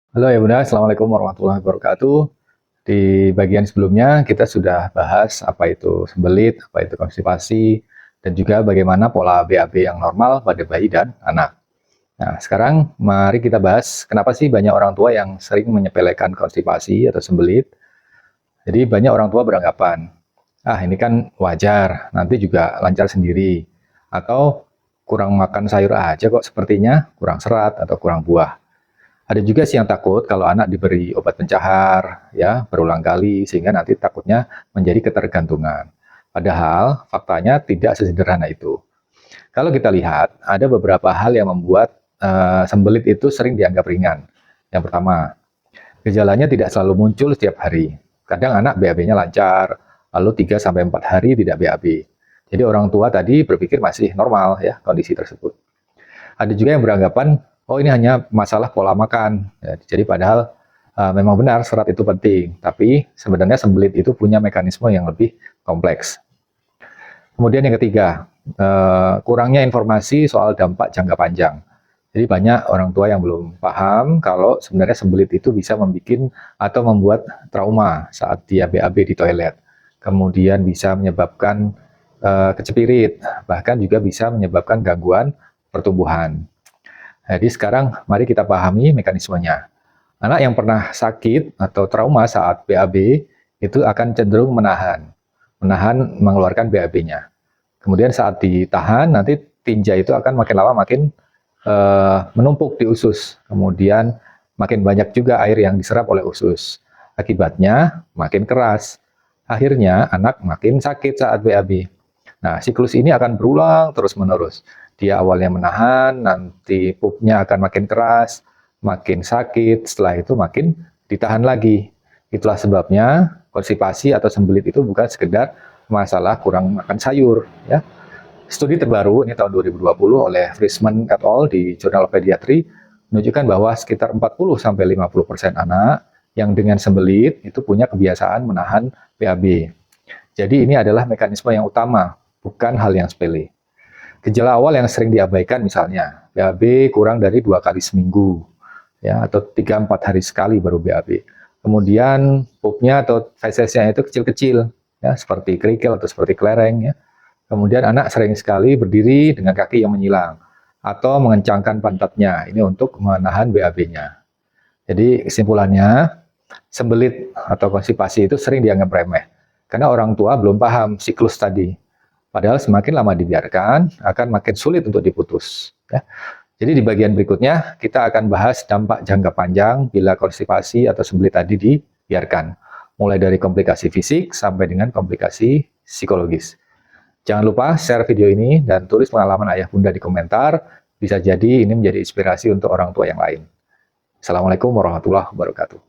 Halo ya Bunda, Assalamualaikum warahmatullahi wabarakatuh. Di bagian sebelumnya kita sudah bahas apa itu sembelit, apa itu konstipasi, dan juga bagaimana pola BAB yang normal pada bayi dan anak. Nah, sekarang mari kita bahas kenapa sih banyak orang tua yang sering menyepelekan konstipasi atau sembelit. Jadi banyak orang tua beranggapan, ini kan wajar, nanti juga lancar sendiri. Atau kurang makan sayur aja kok sepertinya, kurang serat atau kurang buah. Ada juga sih yang takut kalau anak diberi obat pencahar ya berulang kali sehingga nanti takutnya menjadi ketergantungan. Padahal faktanya tidak sesederhana itu. Kalau kita lihat ada beberapa hal yang membuat sembelit itu sering dianggap ringan. Yang pertama, gejalanya tidak selalu muncul setiap hari. Kadang anak BAB-nya lancar, lalu 3 sampai 4 hari tidak BAB. Jadi orang tua tadi berpikir masih normal ya kondisi tersebut. Ada juga yang beranggapan, oh ini hanya masalah pola makan. Ya, jadi padahal memang benar serat itu penting, tapi sebenarnya sembelit itu punya mekanisme yang lebih kompleks. Kemudian yang ketiga, kurangnya informasi soal dampak jangka panjang. Jadi banyak orang tua yang belum paham kalau sebenarnya sembelit itu bisa membuat atau membuat trauma saat dia BAB di toilet. Kemudian bisa menyebabkan kecepirit, bahkan juga bisa menyebabkan gangguan pertumbuhan. Jadi sekarang mari kita pahami mekanismenya. Anak yang pernah sakit atau trauma saat BAB itu akan cenderung menahan mengeluarkan BAB-nya. Kemudian saat ditahan nanti tinja itu akan makin lama makin menumpuk di usus. Kemudian makin banyak juga air yang diserap oleh usus. Akibatnya makin keras. Akhirnya anak makin sakit saat BAB. Nah, siklus ini akan berulang terus-menerus. Dia awalnya menahan, nanti pupnya akan makin keras, makin sakit, setelah itu makin ditahan lagi. Itulah sebabnya konstipasi atau sembelit itu bukan sekedar masalah kurang makan sayur. Ya. Studi terbaru ini tahun 2020 oleh Frischmann et al. Di Journal of Pediatry menunjukkan bahwa sekitar 40-50% anak yang dengan sembelit itu punya kebiasaan menahan BAB. Jadi ini adalah mekanisme yang utama, bukan hal yang sepele. Gejala awal yang sering diabaikan misalnya, BAB kurang dari 2 kali seminggu, ya, atau 3-4 hari sekali baru BAB. Kemudian pupnya atau fesesnya itu kecil-kecil, ya, seperti kerikil atau seperti kelereng. Ya. Kemudian anak sering sekali berdiri dengan kaki yang menyilang, atau mengencangkan pantatnya, ini untuk menahan BAB-nya. Jadi kesimpulannya, sembelit atau konstipasi itu sering dianggap remeh, karena orang tua belum paham siklus tadi. Padahal semakin lama dibiarkan, akan makin sulit untuk diputus. Ya. Jadi di bagian berikutnya, kita akan bahas dampak jangka panjang bila konstipasi atau sembelit tadi dibiarkan. Mulai dari komplikasi fisik sampai dengan komplikasi psikologis. Jangan lupa share video ini dan tulis pengalaman ayah bunda di komentar. Bisa jadi ini menjadi inspirasi untuk orang tua yang lain. Assalamualaikum warahmatullahi wabarakatuh.